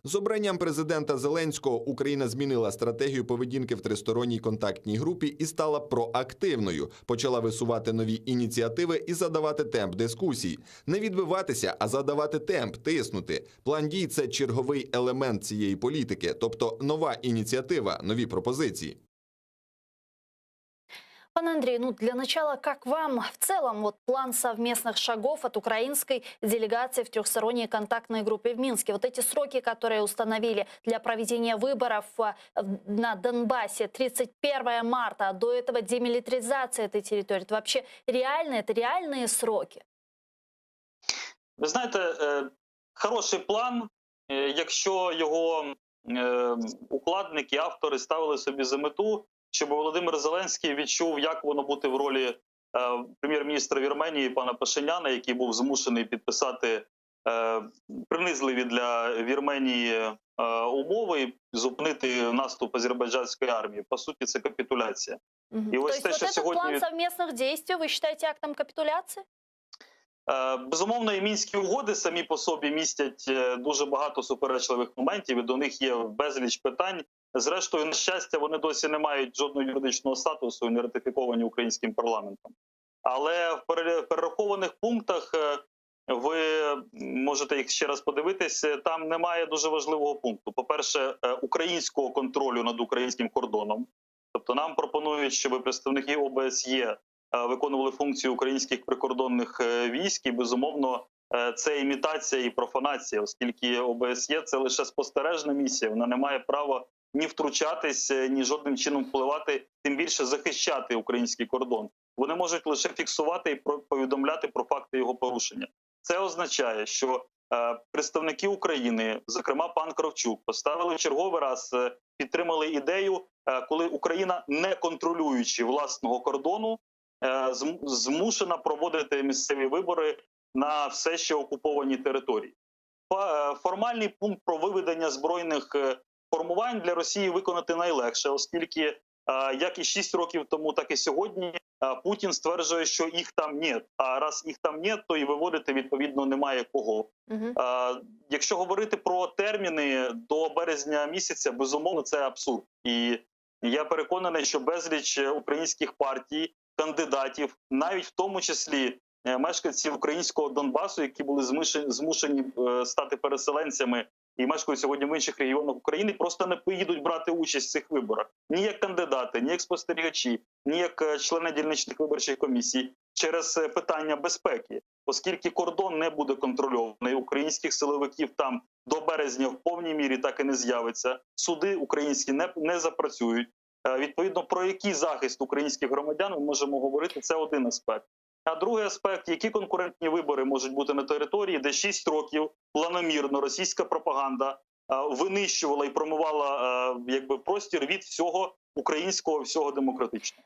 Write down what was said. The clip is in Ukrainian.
З обранням президента Зеленського Україна змінила стратегію поведінки в тристоронній контактній групі і стала проактивною. Почала висувати нові ініціативи і задавати темп дискусій. Не відбиватися, а задавати темп, тиснути. План дій – це черговий елемент цієї політики, тобто нова ініціатива, нові пропозиції. Пан Андрей, для начала, как вам в целом план совместных шагов от украинской делегации в трехсторонней контактной группе в Минске? Вот эти сроки, которые установили для проведения выборов на Донбассе, 31 марта, а до этого демилитаризация этой территории, это вообще реально? Это реальные сроки? Ви знаєте, хороший план, якщо його укладники, автори ставили собі за мету, щоб Володимир Зеленський відчув, як воно бути в ролі прем'єр-міністра Вірменії пана Пашиняна, який був змушений підписати принизливі для Вірменії умови і зупинити наступ азербайджанської армії. По суті, це капітуляція. И ось те, що сьогодні... план совместных действий, ви вважаєте актом капітуляції? Безумовно, і Мінські угоди самі по собі містять дуже багато суперечливих моментів, і до них є безліч питань. Зрештою, на щастя, вони досі не мають жодного юридичного статусу і не ратифіковані українським парламентом. Але в перерахованих пунктах, ви можете їх ще раз подивитися, там немає дуже важливого пункту. По-перше, українського контролю над українським кордоном. Тобто нам пропонують, щоб представники ОБСЄ виконували функцію українських прикордонних військ, і, безумовно, це імітація і профанація, оскільки ОБСЄ – це лише спостережна місія, вона не має права ні втручатись, ні жодним чином впливати, тим більше захищати український кордон. Вони можуть лише фіксувати і повідомляти про факти його порушення. Це означає, що представники України, зокрема пан Кравчук, поставили в черговий раз, підтримали ідею, коли Україна, не контролюючи власного кордону, змушена проводити місцеві вибори на все ще окупованій території. Формальний пункт про виведення збройних формувань для Росії виконати найлегше, оскільки як і 6 років тому, так і сьогодні Путін стверджує, що їх там нет. А раз їх там нет, то і виводити, відповідно, немає кого. Якщо говорити про терміни до березня місяця, безумовно, це абсурд. І я переконаний, що безліч українських партій, кандидатів, навіть в тому числі мешканці українського Донбасу, які були змушені стати переселенцями і мешкають сьогодні в інших регіонах України, просто не поїдуть брати участь в цих виборах. Ні як кандидати, ні як спостерігачі, ні як члени дільничних виборчих комісій через питання безпеки. Оскільки кордон не буде контрольований, українських силовиків там до березня в повній мірі так і не з'явиться, суди українські не запрацюють. Відповідно, про який захист українських громадян ми можемо говорити, це один аспект. А другий аспект, які конкурентні вибори можуть бути на території, де 6 років планомірно російська пропаганда винищувала і промивала простір від всього українського, всього демократичного.